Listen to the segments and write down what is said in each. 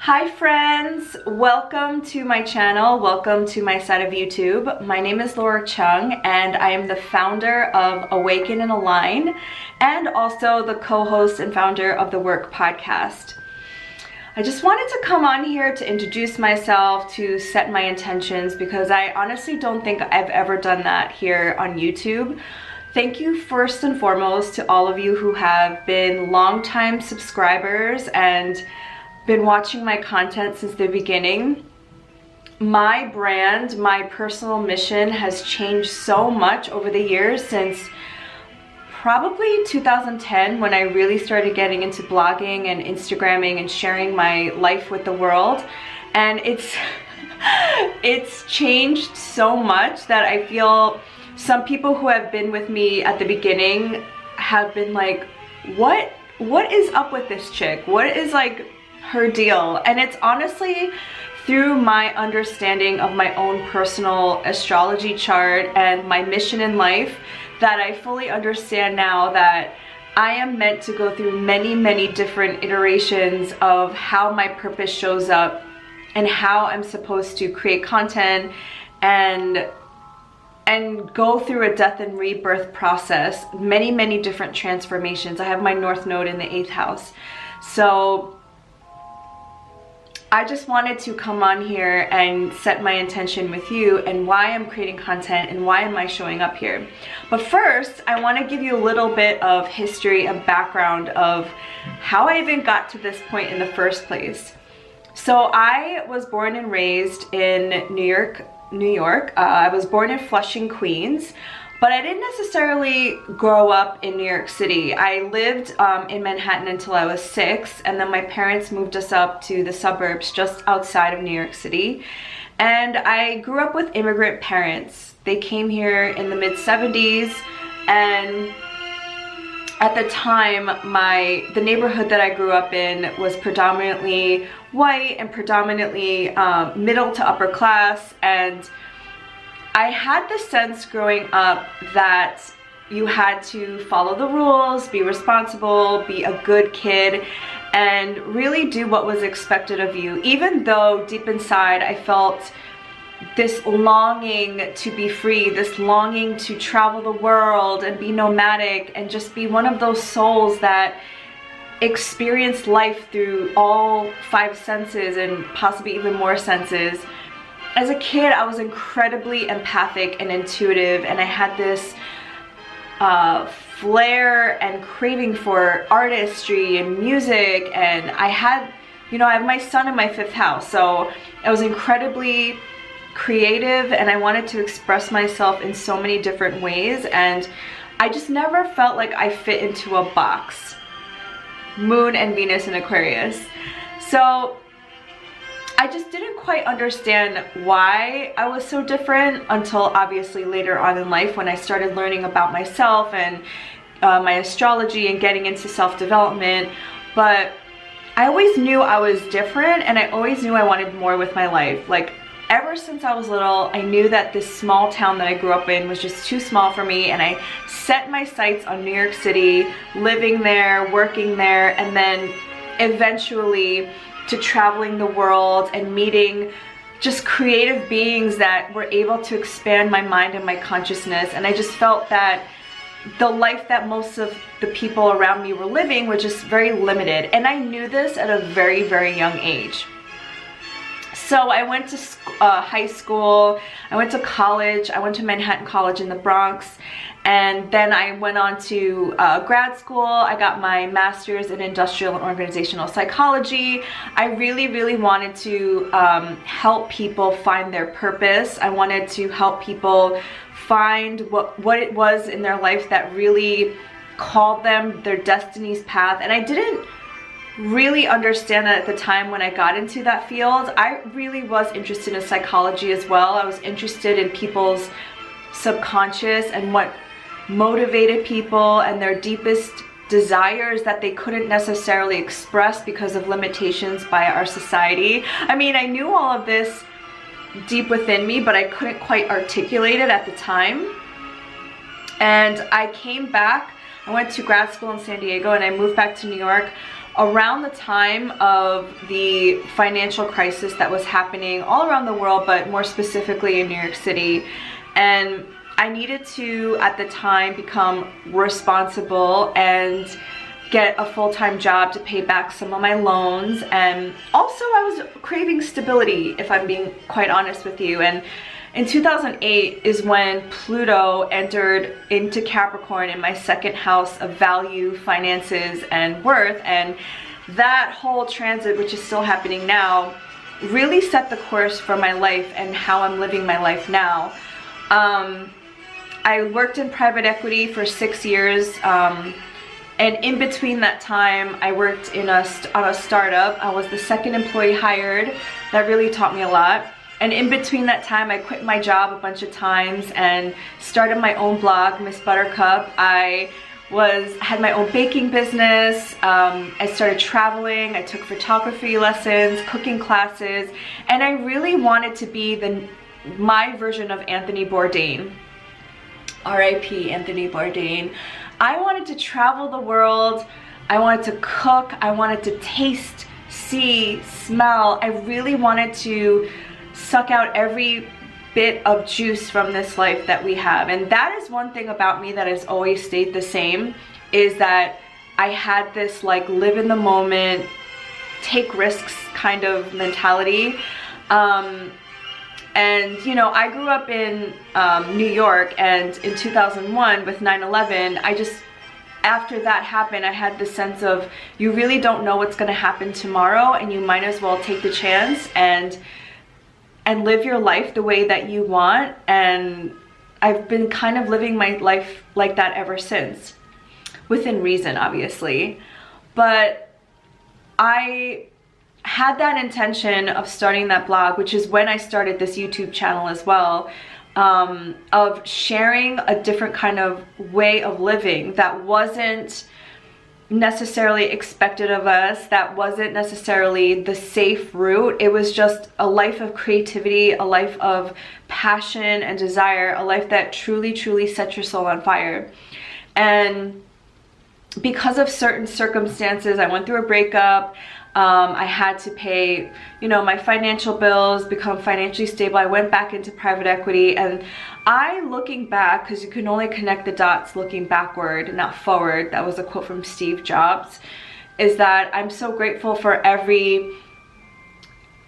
Hi friends, welcome to my channel, welcome to my side of YouTube. My name is Chung and I am the founder of Awaken and Align and also the co-host and founder of the Werk podcast. I just wanted to come on here to introduce myself, to set my intentions, because I honestly don't think I've ever done that here on YouTube. Thank you first and foremost to all of you who have been longtime subscribers and been watching my content since the beginning. My brand, my personal mission has changed so much over the years since probably 2010 when I really started getting into blogging and Instagramming and sharing my life with the world. And it's changed so much that I feel some people who have been with me at the beginning have been like, what is up with this chick? What is like her deal? And it's honestly through my understanding of my own personal astrology chart and my mission in life that I fully understand now that I am meant to go through many different iterations of how my purpose shows up and how I'm supposed to create content and go through a death and rebirth process, many different transformations. I have my North Node in the 8th house. So I just wanted to come on here and set my intention with you and why I'm creating content and why am I showing up here. But first, I want to give you a little bit of history and background of how I even got to this point in the first place. So I was born and raised in New York. I was born in Flushing, Queens. But I didn't necessarily grow up in New York City. I lived in Manhattan until I was 6, and then my parents moved us up to the suburbs just outside of New York City. And I grew up with immigrant parents. They came here in the mid-70s, and at the time, the neighborhood that I grew up in was predominantly white and predominantly middle to upper class, and I had the sense growing up that you had to follow the rules, be responsible, be a good kid, and really do what was expected of you, even though deep inside I felt this longing to be free, this longing to travel the world and be nomadic and just be one of those souls that experienced life through all 5 senses and possibly even more senses. As a kid, I was incredibly empathic and intuitive, and I had this flair and craving for artistry and music, and I have my son in my 5th house, so I was incredibly creative and I wanted to express myself in so many different ways, and I just never felt like I fit into a box. Moon and Venus in Aquarius. So I just didn't quite understand why I was so different until obviously later on in life when I started learning about myself and my astrology and getting into self-development. But I always knew I was different, and I always knew I wanted more with my life. Like ever since I was little, I knew that this small town that I grew up in was just too small for me, and I set my sights on New York City, living there, working there, and then eventually to traveling the world and meeting just creative beings that were able to expand my mind and my consciousness. And I just felt that the life that most of the people around me were living were just very limited. And I knew this at a very young age. So I went to high school, I went to college, I went to Manhattan College in the Bronx, and then I went on to grad school. I got my master's in industrial and organizational psychology. I really wanted to help people find their purpose. I wanted to help people find what it was in their life that really called them, their destiny's path. And I didn't really understand that at the time when I got into that field. I really was interested in psychology as well. I was interested in people's subconscious and what motivated people and their deepest desires that they couldn't necessarily express because of limitations by our society. I mean, I knew all of this deep within me, but I couldn't quite articulate it at the time. And I came back, I went to grad school in San Diego, and I moved back to New York around the time of the financial crisis that was happening all around the world, but more specifically in New York City. And I needed to, at the time, become responsible and get a full-time job to pay back some of my loans. And also I was craving stability, if I'm being quite honest with you. And in 2008 is when Pluto entered into Capricorn in my second house of value, finances, and worth. And that whole transit, which is still happening now, really set the course for my life and how I'm living my life now. I worked in private equity for 6 years. And in between that time, I worked on a startup. I was the second employee hired. That really taught me a lot. And in between that time, I quit my job a bunch of times and started my own blog, Miss Buttercup. I had my own baking business. I started traveling. I took photography lessons, cooking classes, and I really wanted to be my version of Anthony Bourdain. R.I.P. Anthony Bourdain. I wanted to travel the world. I wanted to cook. I wanted to taste, see, smell. I really wanted to suck out every bit of juice from this life that we have. And that is one thing about me that has always stayed the same, is that I had this like live in the moment, take risks kind of mentality. And you know, I grew up in New York, and in 2001 with 9/11, after that happened, I had the sense of, you really don't know what's going to happen tomorrow, and you might as well take the chance and live your life the way that you want. And I've been kind of living my life like that ever since, within reason, obviously. But I had that intention of starting that blog, which is when I started this YouTube channel as well, of sharing a different kind of way of living that wasn't necessarily expected of us, that wasn't necessarily the safe route. It was just a life of creativity, a life of passion and desire, a life that truly, truly sets your soul on fire. And because of certain circumstances, I went through a breakup. I had to pay, you know, my financial bills, become financially stable. I went back into private equity, and looking back, because you can only connect the dots looking backward, not forward. That was a quote from Steve Jobs. Is that I'm so grateful for every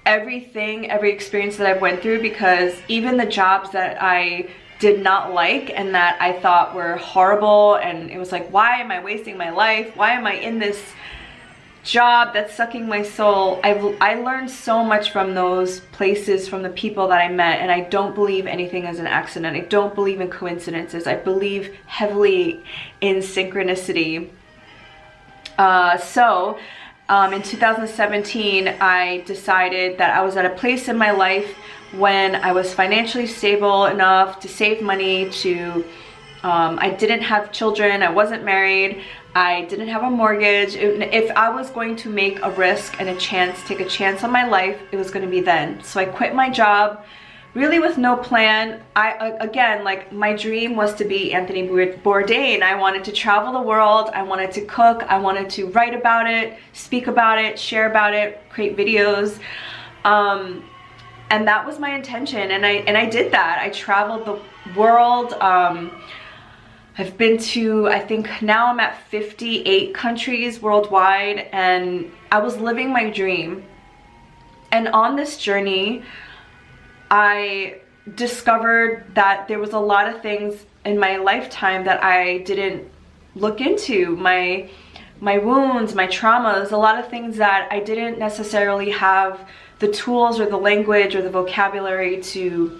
experience that I've went through, because even the jobs that I did not like and that I thought were horrible, and it was like, why am I wasting my life? Why am I in this job that's sucking my soul? I learned so much from those places, from the people that I met, and I don't believe anything is an accident. I don't believe in coincidences. I believe heavily in synchronicity. In 2017, I decided that I was at a place in my life when I was financially stable enough to save money to, I didn't have children, I wasn't married, I didn't have a mortgage. If I was going to make a risk and take a chance on my life, it was going to be then. So I quit my job, really with no plan. Again, like, my dream was to be Anthony Bourdain. I wanted to travel the world. I wanted to cook. I wanted to write about it, speak about it, share about it, create videos. And that was my intention. And I did that. I traveled the world. I've been to, I think now I'm at 58 countries worldwide, and I was living my dream. And on this journey, I discovered that there was a lot of things in my lifetime that I didn't look into. My wounds, my traumas, a lot of things that I didn't necessarily have the tools or the language or the vocabulary to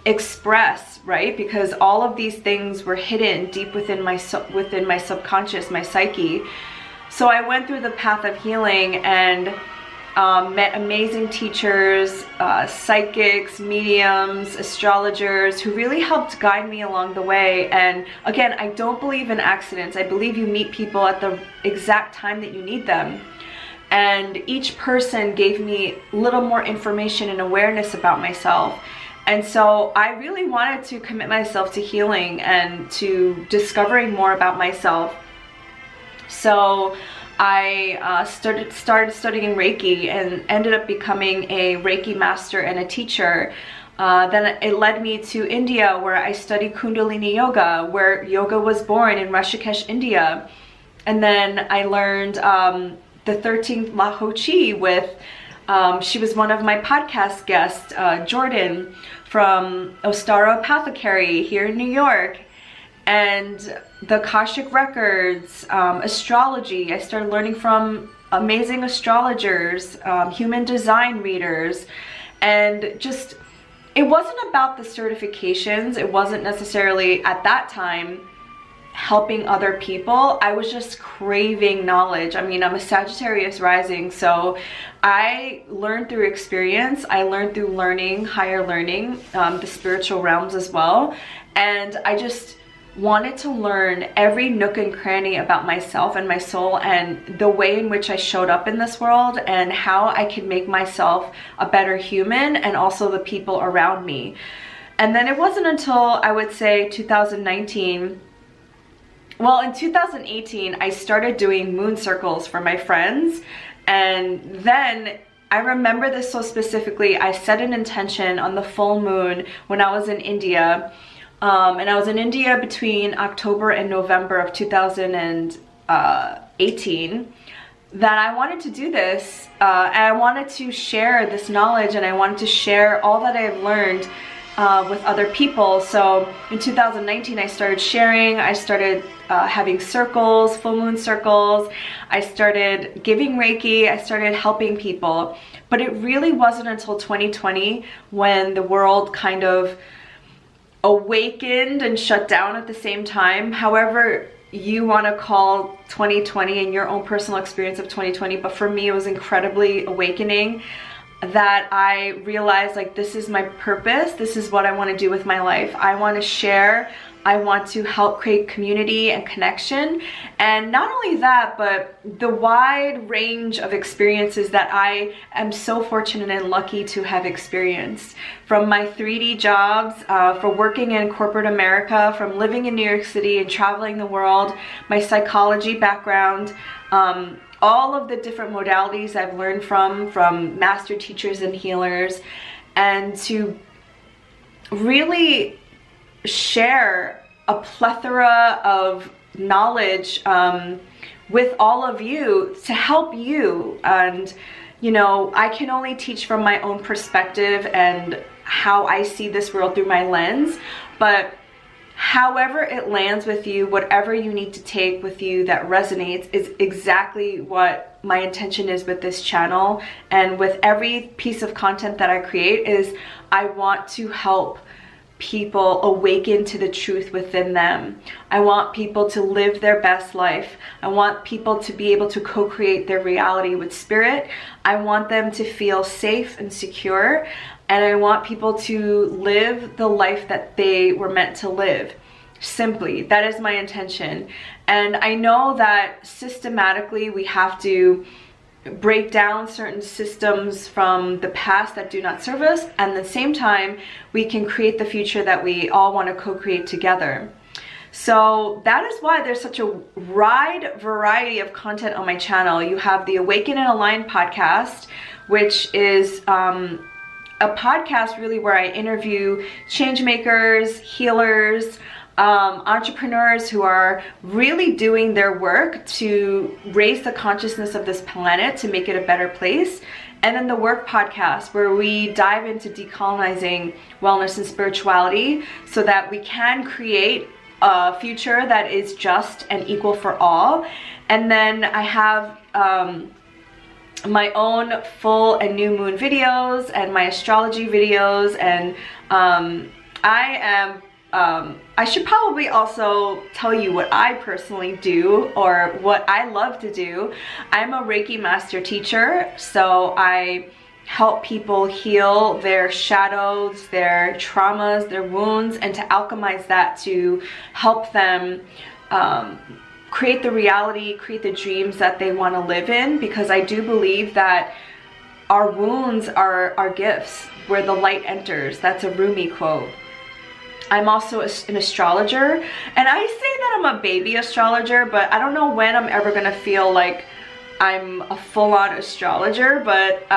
express, right? Because all of these things were hidden deep within my subconscious, my psyche. So I went through the path of healing and met amazing teachers, psychics, mediums, astrologers, who really helped guide me along the way. And again, I don't believe in accidents. I believe you meet people at the exact time that you need them. And each person gave me a little more information and awareness about myself. And so I really wanted to commit myself to healing and to discovering more about myself. So I started studying Reiki and ended up becoming a Reiki master and a teacher. Then it led me to India, where I studied Kundalini Yoga, where yoga was born in Rishikesh, India. And then I learned the 13th Laho Chi with, she was one of my podcast guests, Jordan from Ostara Apothecary here in New York. And the Akashic Records, astrology. I started learning from amazing astrologers, human design readers, and just, it wasn't about the certifications. It wasn't necessarily at that time helping other people. I was just craving knowledge. I mean, I'm a Sagittarius rising, so I learned through experience. I learned through learning, higher learning, the spiritual realms as well. And I just wanted to learn every nook and cranny about myself and my soul and the way in which I showed up in this world and how I could make myself a better human and also the people around me. And then it wasn't until, I would say, 2019, well, in 2018, I started doing moon circles for my friends. And then I remember this so specifically. I set an intention on the full moon when I was in India. And I was in India between October and November of 2018, that I wanted to do this. And I wanted to share this knowledge, and I wanted to share all that I have learned with other people. So in 2019, I started sharing. I started having circles, full moon circles. I started giving Reiki. I started helping people. But it really wasn't until 2020 when the world kind of awakened and shut down at the same time. However you want to call 2020 and your own personal experience of 2020, but for me it was incredibly awakening, that I realized, like, this is my purpose. This is what I want to do with my life. I want to share. I want to help create community and connection. And not only that, but the wide range of experiences that I am so fortunate and lucky to have experienced. From my 3D jobs, for working in corporate America, from living in New York City and traveling the world, my psychology background, all of the different modalities I've learned from master teachers and healers, and to really share a plethora of knowledge with all of you to help you. And you know, I can only teach from my own perspective and how I see this world through my lens, but however it lands with you, whatever you need to take with you that resonates, is exactly what my intention is with this channel. And with every piece of content that I create, is I want to help people awaken to the truth within them. I want people to live their best life. I want people to be able to co-create their reality with spirit. I want them to feel safe and secure. And I want people to live the life that they were meant to live. Simply, that is my intention. And I know that systematically we have to break down certain systems from the past that do not serve us, and at the same time we can create the future that we all want to co-create together. So that is why there's such a wide variety of content on my channel. You have the Awaken and Align podcast, which is a podcast really where I interview change makers, healers, entrepreneurs who are really doing their work to raise the consciousness of this planet to make it a better place. And then the Werk podcast, where we dive into decolonizing wellness and spirituality so that we can create a future that is just and equal for all. And then I have my own full and new moon videos and my astrology videos. And I should probably also tell you what I personally do, or what I love to do. I'm a Reiki master teacher, so I help people heal their shadows, their traumas, their wounds, and to alchemize that to help them create the reality, create the dreams that they want to live in. Because I do believe that our wounds are our gifts, where the light enters. That's a Rumi quote. I'm also an astrologer, and I say that I'm a baby astrologer, but I don't know when I'm ever gonna feel like I'm a full-on astrologer, but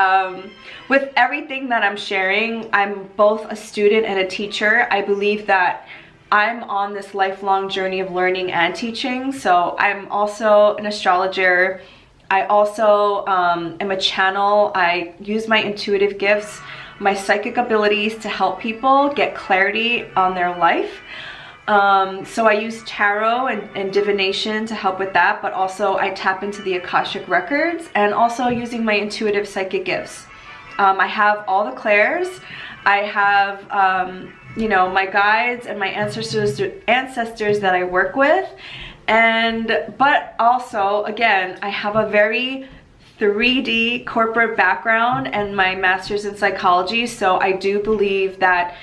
with everything that I'm sharing, I'm both a student and a teacher. I believe that I'm on this lifelong journey of learning and teaching. So I'm also an astrologer. I also am a channel. I use my intuitive gifts, my psychic abilities to help people get clarity on their life. So I use tarot and divination to help with that, but also I tap into the Akashic records and also using my intuitive psychic gifts. I have all the clairs. I have, you know, my guides and my ancestors that I work with. But also, again, I have a very 3D corporate background and my master's in psychology. So I do believe that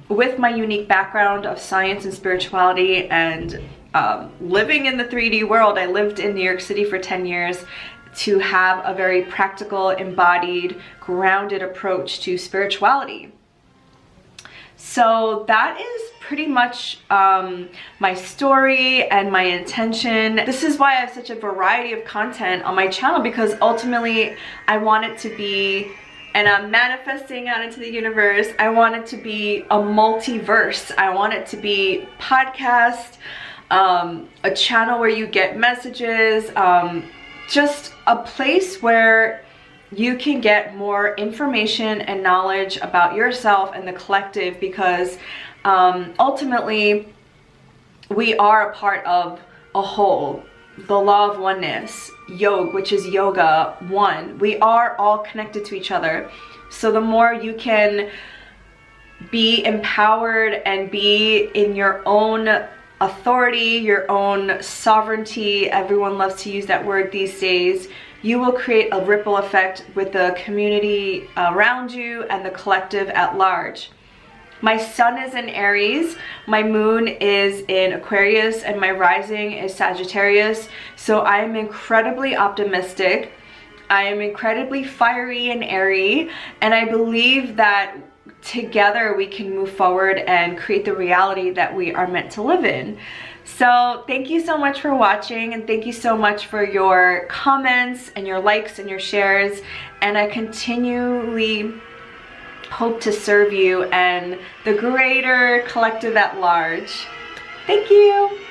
with my unique background of science and spirituality and living in the 3D world, I lived in New York City for 10 years, to have a very practical, embodied, grounded approach to spirituality. So that is pretty much my story and my intention. This is why I have such a variety of content on my channel, because ultimately I want it to be, and I'm manifesting out into the universe, I want it to be a multiverse. I want it to be podcast, a channel where you get messages, just a place where you can get more information and knowledge about yourself and the collective, because ultimately we are a part of a whole. The law of oneness, yoga, which is yoga, one. We are all connected to each other. So the more you can be empowered and be in your own authority, your own sovereignty, everyone loves to use that word these days, you will create a ripple effect with the community around you and the collective at large. My sun is in Aries, my moon is in Aquarius, and my rising is Sagittarius. So I am incredibly optimistic. I am incredibly fiery and airy, and I believe that together we can move forward and create the reality that we are meant to live in. So thank you so much for watching, and thank you so much for your comments and your likes and your shares, and I continually hope to serve you and the greater collective at large. Thank you.